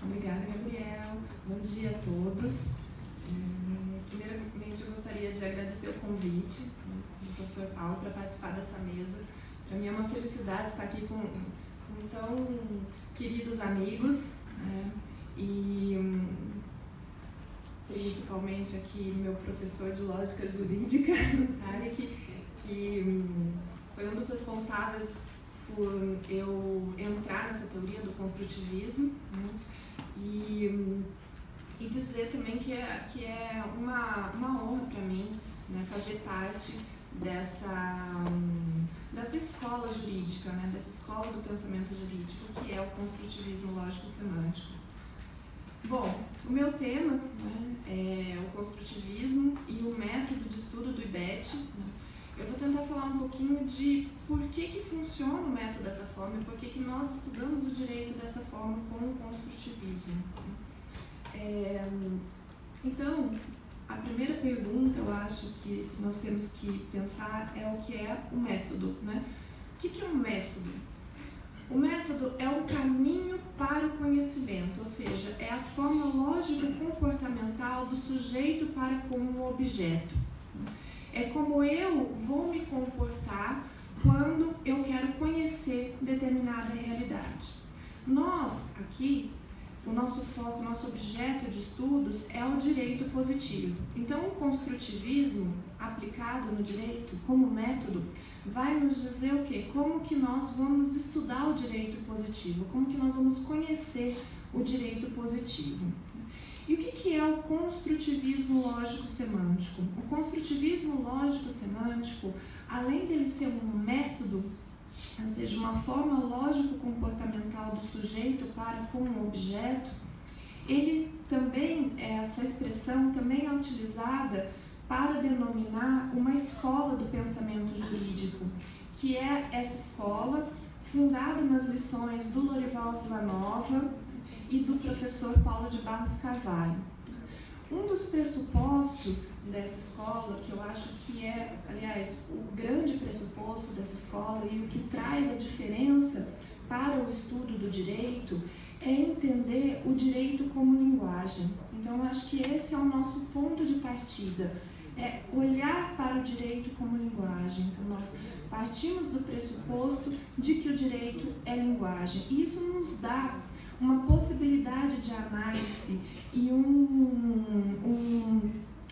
Obrigada, Gabriel. Bom dia a todos. Primeiramente, eu gostaria de agradecer o convite do professor Paulo para participar dessa mesa. Para mim é uma felicidade estar aqui com tão queridos amigos, né? E principalmente aqui meu professor de lógica jurídica, Tarek, que foi um dos responsáveis por eu entrar nessa teoria do construtivismo, né? E dizer também que é uma honra para mim, né, fazer parte dessa escola jurídica, né, dessa escola do pensamento jurídico, que é o construtivismo lógico-semântico. Bom, o meu tema, né, é o construtivismo e o método de estudo do IBET, né. Eu vou tentar falar um pouquinho de por que funciona o método dessa forma e por que nós estudamos o direito dessa forma com o construtivismo. Então, a primeira pergunta, eu acho que nós temos que pensar é o que é o método, né? O que é um método? O método é um caminho para o conhecimento, ou seja, é a forma lógico-comportamental do sujeito para com o objeto. É como eu vou me comportar quando eu quero conhecer determinada realidade. Nós, aqui, o nosso foco, o nosso objeto de estudos é o direito positivo. Então, o construtivismo aplicado no direito como método vai nos dizer o quê? Como que nós vamos estudar o direito positivo, como que nós vamos conhecer o direito positivo. E o que é o construtivismo lógico-semântico? O construtivismo lógico-semântico, além dele ser um método, ou seja, uma forma lógico-comportamental do sujeito para com o objeto, ele também, essa expressão também é utilizada para denominar uma escola do pensamento jurídico, que é essa escola fundada nas lições do Lorival Villanova e do professor Paulo de Barros Carvalho. Um dos pressupostos dessa escola, que eu acho que é, aliás, o grande pressuposto dessa escola e o que traz a diferença para o estudo do direito, é entender o direito como linguagem. Então, eu acho que esse é o nosso ponto de partida, é olhar para o direito como linguagem. Então, nós partimos do pressuposto de que o direito é linguagem. E isso nos dá uma possibilidade de análise e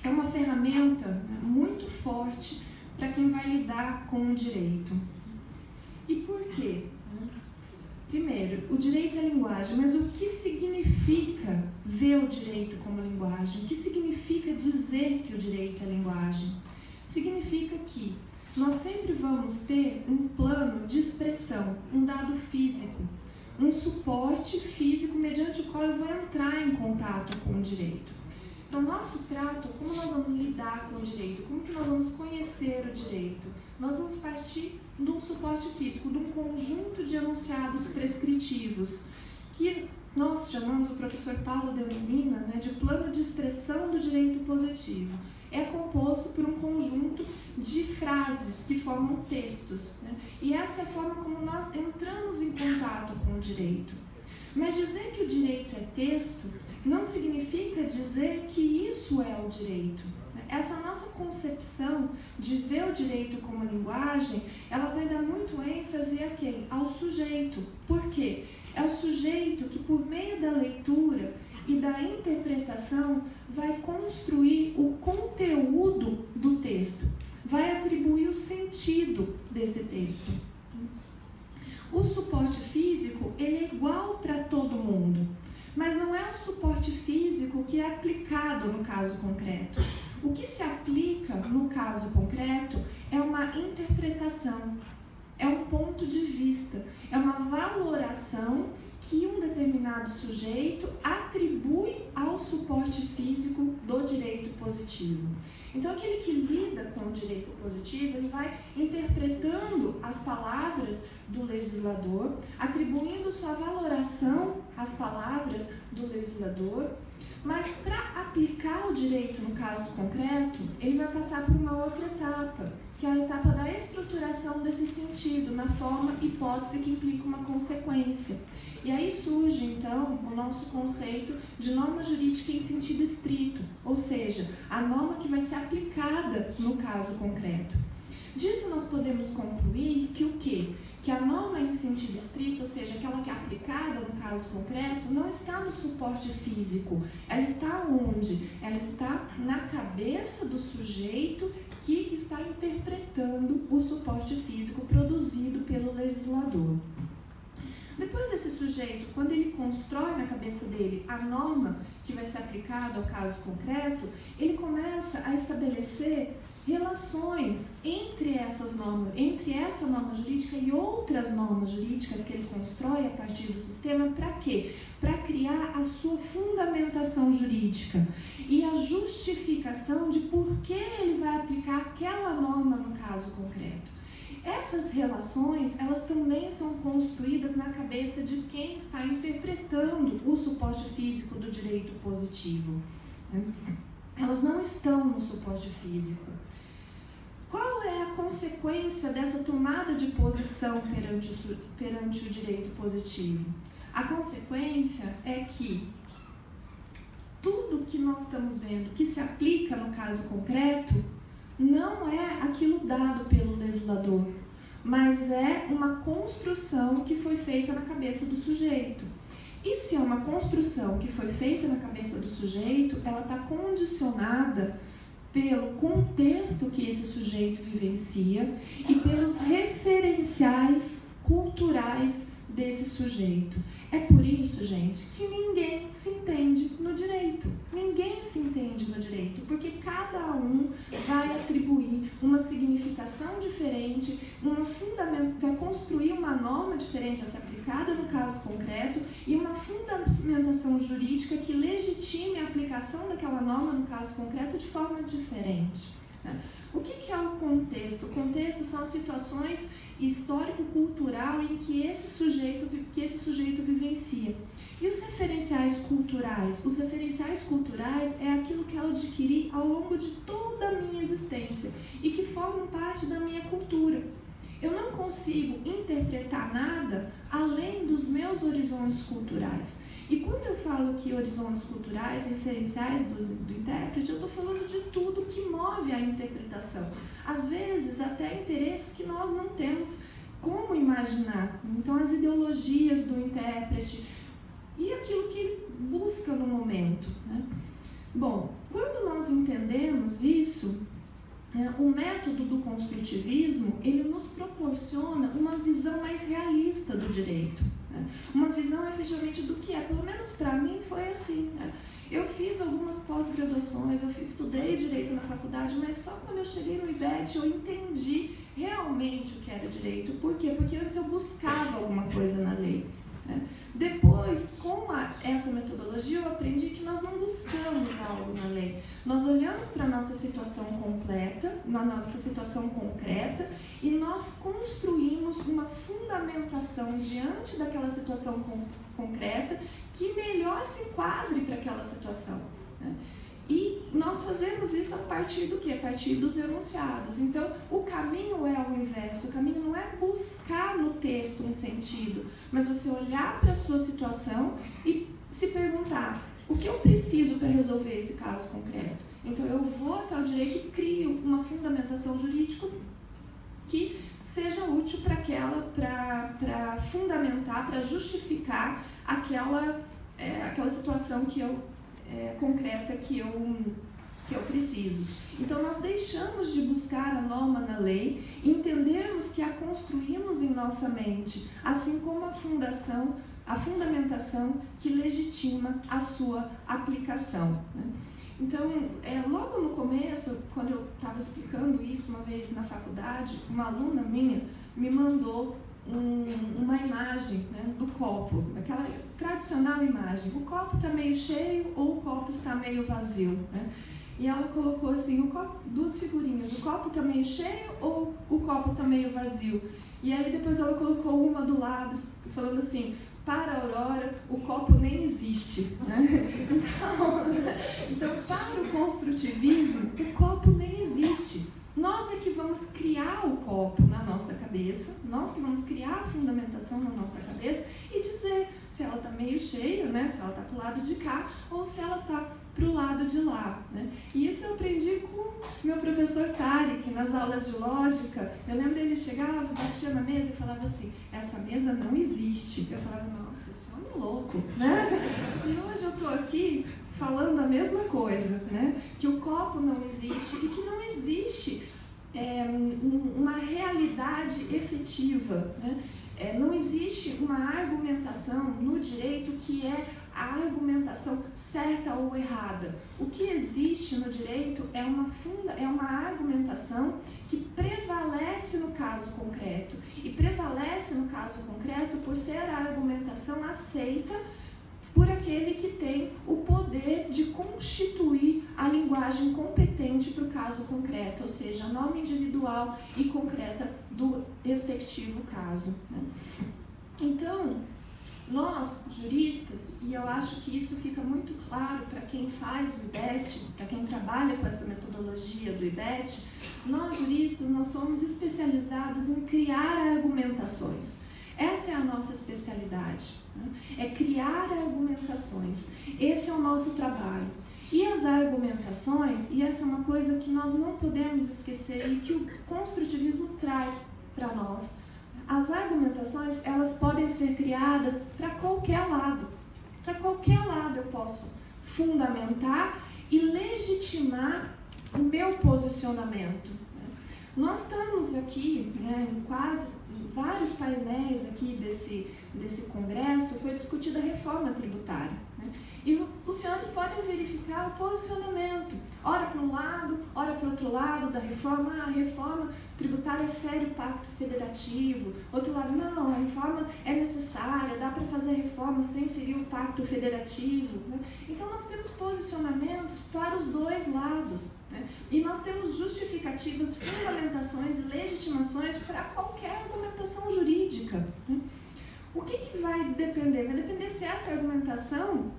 é uma ferramenta, né, muito forte para quem vai lidar com o direito. E por quê? Primeiro, o direito é linguagem, mas o que significa ver o direito como linguagem? O que significa dizer que o direito é linguagem? Significa que nós sempre vamos ter um plano de expressão, um dado físico, um suporte físico mediante o qual eu vou entrar em contato com o direito. Então, nosso trato, como nós vamos lidar com o direito, como que nós vamos conhecer o direito? Nós vamos partir de um suporte físico, de um conjunto de enunciados prescritivos, que nós chamamos, o professor Paulo denomina, né, de plano de expressão do direito positivo. É composto por um conjunto de frases que formam textos, né? E essa é a forma como nós entramos em contato com o direito. Mas dizer que o direito é texto não significa dizer que isso é o direito. Essa nossa concepção de ver o direito como linguagem, ela vai dar muito ênfase a quem? Ao sujeito. Por quê? É o sujeito que, por meio da leitura e da interpretação, vai construir o conteúdo do texto, vai atribuir o sentido desse texto. O suporte físico, ele é igual para todo mundo, mas não é o suporte físico que é aplicado no caso concreto. O que se aplica no caso concreto é uma interpretação, é um ponto de vista, é uma valoração que um determinado sujeito atribui ao suporte físico do direito positivo. Então, aquele que lida com o direito positivo, ele vai interpretando as palavras do legislador, atribuindo sua valoração às palavras do legislador, mas para aplicar o direito no caso concreto, ele vai passar por uma outra etapa, que é a etapa da estruturação desse sentido, na forma hipótese que implica uma consequência. E aí surge, então, o nosso conceito de norma jurídica em sentido estrito, ou seja, a norma que vai ser aplicada no caso concreto. Disso nós podemos concluir que o quê? Que a norma em sentido estrito, ou seja, aquela que é aplicada no caso concreto, não está no suporte físico. Ela está onde? Ela está na cabeça do sujeito que está interpretando o suporte físico produzido pelo legislador. Depois desse sujeito, quando ele constrói na cabeça dele a norma que vai ser aplicada ao caso concreto, ele começa a estabelecer relações entre essas normas, entre essa norma jurídica e outras normas jurídicas que ele constrói a partir do sistema, para quê? Para criar a sua fundamentação jurídica e a justificação de por que ele vai aplicar aquela norma no caso concreto. Essas relações, elas também são construídas na cabeça de quem está interpretando o suporte físico do direito positivo. Elas não estão no suporte físico. Qual é a consequência dessa tomada de posição perante o direito positivo? A consequência é que tudo que nós estamos vendo que se aplica no caso concreto não é aquilo dado pelo legislador, mas é uma construção que foi feita na cabeça do sujeito. E se é uma construção que foi feita na cabeça do sujeito, ela está condicionada pelo contexto que esse sujeito vivencia e pelos referenciais culturais desse sujeito. É por isso, gente, que ninguém se entende no direito. Ninguém se entende no direito, porque cada um vai atribuir uma significação diferente, vai construir uma norma diferente a ser aplicada no caso concreto e uma fundamentação jurídica que legitime a aplicação daquela norma no caso concreto de forma diferente. O que é o contexto? O contexto são as situações histórico-cultural em que esse sujeito vivencia. E os referenciais culturais? Os referenciais culturais é aquilo que eu adquiri ao longo de toda a minha existência e que formam parte da minha cultura. Eu não consigo interpretar nada além dos meus horizontes culturais. E quando eu falo que horizontes culturais, referenciais do intérprete, eu estou falando de tudo que move a interpretação. Às vezes, até interesses que nós não temos como imaginar. Então, as ideologias do intérprete e aquilo que ele busca no momento, né? Bom, quando nós entendemos isso, o método do construtivismo, ele nos proporciona uma visão mais realista do direito. Uma visão efetivamente do que é, pelo menos para mim foi assim. Eu fiz algumas pós-graduações, estudei direito na faculdade, mas só quando eu cheguei no IBET eu entendi realmente o que era direito. Por quê? Porque antes eu buscava alguma coisa na lei. Depois, com essa metodologia, eu aprendi que nós não buscamos algo na lei. Nós olhamos para a nossa situação completa, na nossa situação concreta, e nós construímos uma fundamentação diante daquela situação concreta que melhor se enquadre para aquela situação. E nós fazemos isso a partir do quê? A partir dos enunciados. Então, o caminho é o inverso. O caminho não é buscar no texto um sentido, mas você olhar para a sua situação e se perguntar: o que eu preciso para resolver esse caso concreto? Então, eu vou até o direito e crio uma fundamentação jurídica que seja útil para fundamentar, para justificar aquela situação concreta que eu preciso. Então, nós deixamos de buscar a norma na lei, entendemos que a construímos em nossa mente, assim como a fundamentação que legitima a sua aplicação. Então, logo no começo, quando eu estava explicando isso uma vez na faculdade, uma aluna minha me mandou uma imagem, do copo, aquela tradicional imagem. O copo está meio cheio ou o copo está meio vazio, E ela colocou assim, duas figurinhas: o copo está meio cheio ou o copo está meio vazio? E aí depois ela colocou uma do lado, falando assim: para a Aurora, o copo nem existe. Então, para o construtivismo, o copo nem existe. Nós é que vamos criar o copo na nossa cabeça, nós que vamos criar a fundamentação na nossa cabeça e dizer se cheia, né? Se ela está para o lado de cá ou se ela está para o lado de lá, né? E isso eu aprendi com meu professor Tarek, nas aulas de lógica. Eu lembro ele chegava, batia na mesa e falava assim, essa mesa não existe. Eu falava, nossa, esse homem é louco, né? E hoje eu estou aqui falando a mesma coisa, né? Que o copo não existe e que não existe uma realidade efetiva, né? Não existe uma argumentação no direito que é a argumentação certa ou errada. O que existe no direito é uma argumentação que prevalece no caso concreto. E prevalece no caso concreto por ser a argumentação aceita por aquele que tem o poder de constituir a linguagem competente para o caso concreto, ou seja, a norma individual e concreta do respectivo caso, né? Então, nós, juristas, e eu acho que isso fica muito claro para quem faz o IBET, para quem trabalha com essa metodologia do IBET, nós, juristas, nós somos especializados em criar argumentações. Essa é a nossa especialidade, né? É criar argumentações. Esse é o nosso trabalho. E as argumentações, e essa é uma coisa que nós não podemos esquecer e que o construtivismo traz para nós. As argumentações, elas podem ser criadas para qualquer lado. Para qualquer lado eu posso fundamentar e legitimar o meu posicionamento, né? Nós estamos aqui, né, em vários painéis aqui desse congresso, foi discutida a reforma tributária, né? E os senhores podem verificar o posicionamento, ora para um lado, ora para o outro lado da reforma. A reforma tributária fere o pacto federativo, outro lado, não, a reforma é necessária, dá para fazer reforma sem ferir o pacto federativo, né? Então nós temos posicionamentos para os dois lados, né? E nós temos justificativas, fundamentações e legitimações para qualquer argumentação jurídica, né? O que vai depender? Vai depender se essa argumentação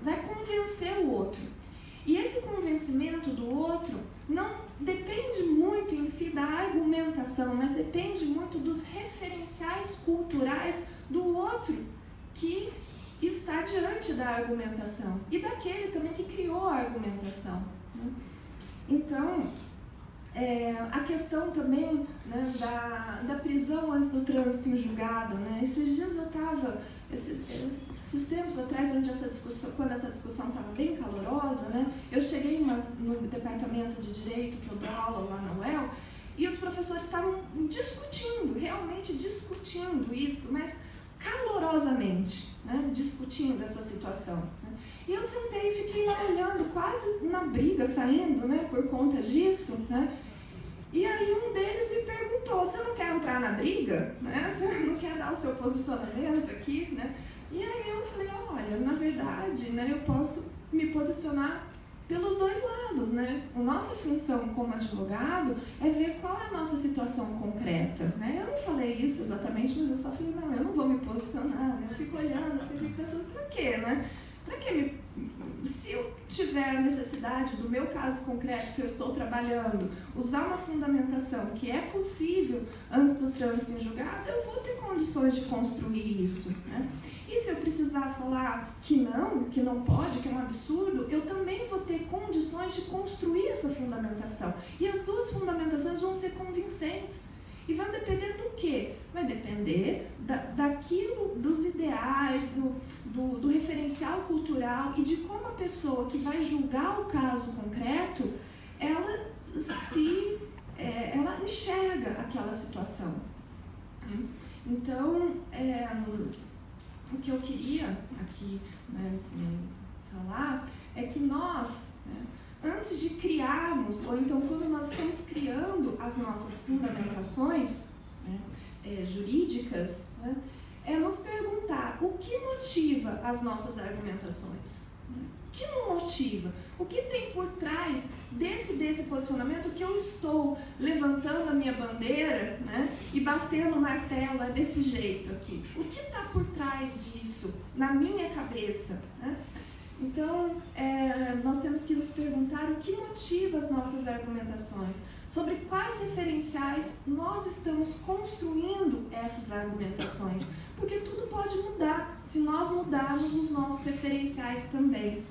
vai convencer o outro. E esse convencimento do outro não depende muito em si da argumentação, mas depende muito dos referenciais culturais do outro que está diante da argumentação e daquele também que criou a argumentação, né? Então, a questão também, né, da prisão antes do trânsito em julgado, né? Esses dias eu estava, esses tempos atrás, quando essa discussão estava bem calorosa, né, eu cheguei no departamento de Direito, que eu dou aula lá na UEL, e os professores estavam discutindo, realmente discutindo isso, mas calorosamente, né, discutindo essa situação, né? E eu sentei e fiquei lá olhando, quase uma briga saindo, né, por conta disso, né? E aí um deles me perguntou, você não quer entrar na briga? Né? Você não quer dar o seu posicionamento aqui? Né? E aí eu falei, olha, na verdade, né, eu posso me posicionar pelos dois lados, né? A nossa função como advogado é ver qual é a nossa situação concreta, né? Eu não falei isso exatamente, mas eu só falei, não, eu não vou me posicionar, né? Eu fico olhando assim, fico pensando, pra quê, né? Pra que se eu tiver a necessidade do meu caso concreto que eu estou trabalhando, usar uma fundamentação que é possível antes do trânsito em julgado, eu vou ter condições de construir isso, né? E se eu precisar falar que não pode, que é um absurdo, eu também vou ter condições de construir essa fundamentação. E as duas fundamentações vão ser convincentes. E vai depender do quê? Vai depender daquilo, dos ideais, do referencial cultural e de como a pessoa que vai julgar o caso concreto, ela enxerga aquela situação. Então, o que eu queria aqui, né, falar é que nós, né, antes de criarmos, ou então quando nós estamos criando as nossas fundamentações, né, jurídicas, né, é nos perguntar o que motiva as nossas argumentações. Né? O que não motiva? O que tem por trás desse posicionamento que eu estou levantando a minha bandeira, né, e batendo o martelo desse jeito aqui? O que está por trás disso, na minha cabeça? Né? Então, nós temos que nos perguntar o que motiva as nossas argumentações, sobre quais referenciais nós estamos construindo essas argumentações, porque tudo pode mudar. se nós mudarmos os nossos referenciais também.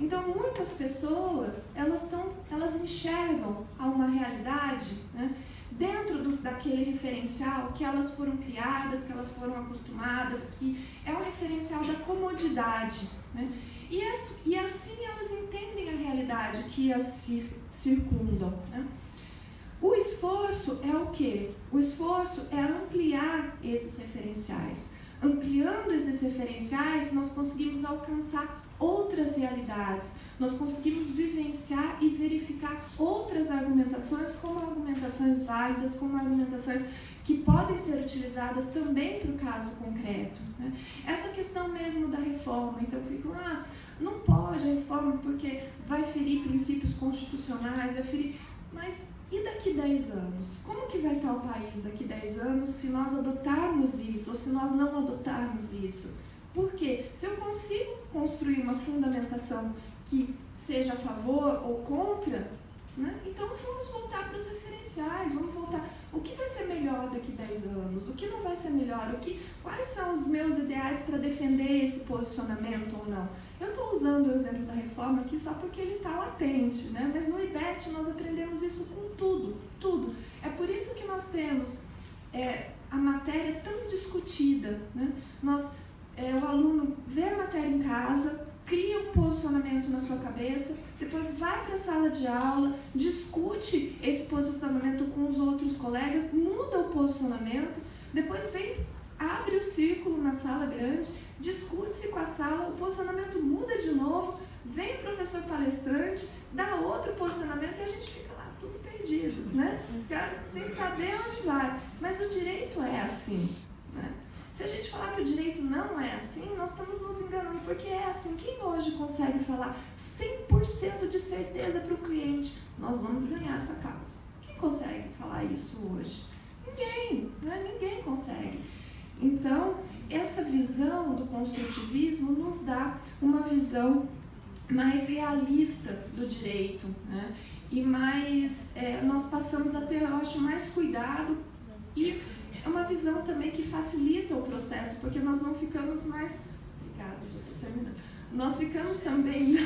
Então, muitas pessoas, elas enxergam uma realidade, né, dentro daquele referencial que elas foram criadas, que elas foram acostumadas, que é o referencial da comodidade, né? E assim elas entendem a realidade que as circundam, né? O esforço é o quê? O esforço é ampliar esses referenciais. Ampliando esses referenciais, nós conseguimos alcançar outras realidades, nós conseguimos vivenciar e verificar outras argumentações, como argumentações válidas, como argumentações que podem ser utilizadas também para o caso concreto, né? Essa questão mesmo da reforma, então fico, não pode a reforma porque vai ferir princípios constitucionais, vai ferir, mas e daqui 10 anos? Como que vai estar o país daqui 10 anos se nós adotarmos isso ou se nós não adotarmos isso? Porque se eu consigo construir uma fundamentação que seja a favor ou contra, né, então vamos voltar para os referenciais, vamos voltar. O que vai ser melhor daqui 10 anos? O que não vai ser melhor? Quais são os meus ideais para defender esse posicionamento ou não? Eu estou usando o exemplo da reforma aqui só porque ele está latente, né? Mas no IBET nós aprendemos isso com tudo. É por isso que nós temos a matéria tão discutida, né? O aluno vê a matéria em casa, cria um posicionamento na sua cabeça, depois vai para a sala de aula, discute esse posicionamento com os outros colegas, muda o posicionamento, depois abre o círculo na sala grande, discute-se com a sala, o posicionamento muda de novo, vem o professor palestrante, dá outro posicionamento e a gente fica lá tudo perdido, né? Sem saber onde vai. Mas o direito é assim, né? Se a gente falar que o direito não é assim, nós estamos nos enganando, porque é assim. Quem hoje consegue falar 100% de certeza para o cliente, nós vamos ganhar essa causa? Quem consegue falar isso hoje? Ninguém, né? Ninguém consegue. Então, essa visão do construtivismo nos dá uma visão mais realista do direito, né? E mais, nós passamos a ter, eu acho, mais cuidado e é uma visão também que facilita o processo, porque nós não ficamos mais... Obrigada, já estou terminando. Nós ficamos também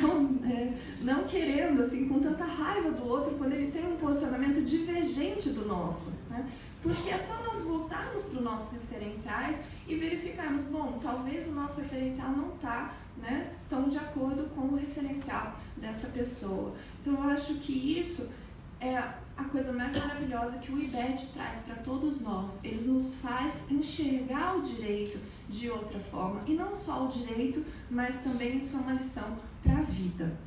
não querendo, assim, com tanta raiva do outro, quando ele tem um posicionamento divergente do nosso, né? Porque é só nós voltarmos para os nossos referenciais e verificarmos, bom, talvez o nosso referencial não está, né, tão de acordo com o referencial dessa pessoa. Então, eu acho que isso é a coisa mais maravilhosa que o IBET traz para todos nós. Ele nos faz enxergar o direito de outra forma. E não só o direito, mas também isso é uma lição para a vida.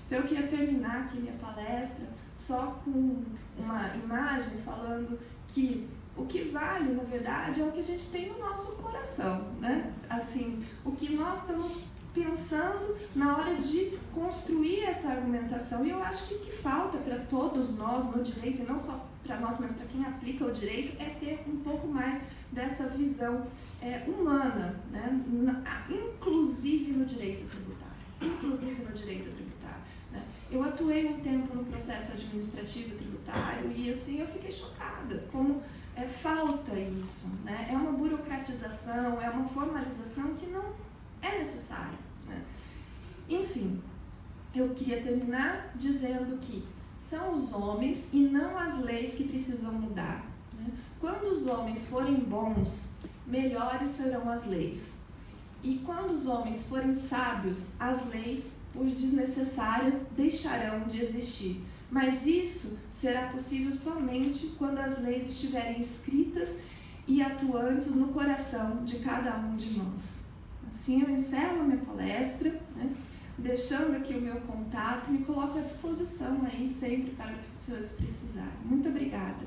Então, eu queria terminar aqui minha palestra só com uma imagem falando que o que vale, na verdade, é o que a gente tem no nosso coração, né? Assim, o que nós estamos pensando na hora de construir essa argumentação. E eu acho que o que falta para todos nós no direito, e não só para nós, mas para quem aplica o direito, é ter um pouco mais dessa visão humana, né? Inclusive no direito tributário. Inclusive no direito tributário, né? Eu atuei um tempo no processo administrativo tributário e assim eu fiquei chocada como falta isso, né? É uma burocratização, é uma formalização que não é necessária, né? Enfim, eu queria terminar dizendo que são os homens e não as leis que precisam mudar, né? Quando os homens forem bons, melhores serão as leis. E quando os homens forem sábios, as leis, por desnecessárias, deixarão de existir. Mas isso será possível somente quando as leis estiverem escritas e atuantes no coração de cada um de nós. Assim eu encerro a minha palestra, né, deixando aqui o meu contato e me coloco à disposição aí sempre para o que os senhores precisarem. Muito obrigada.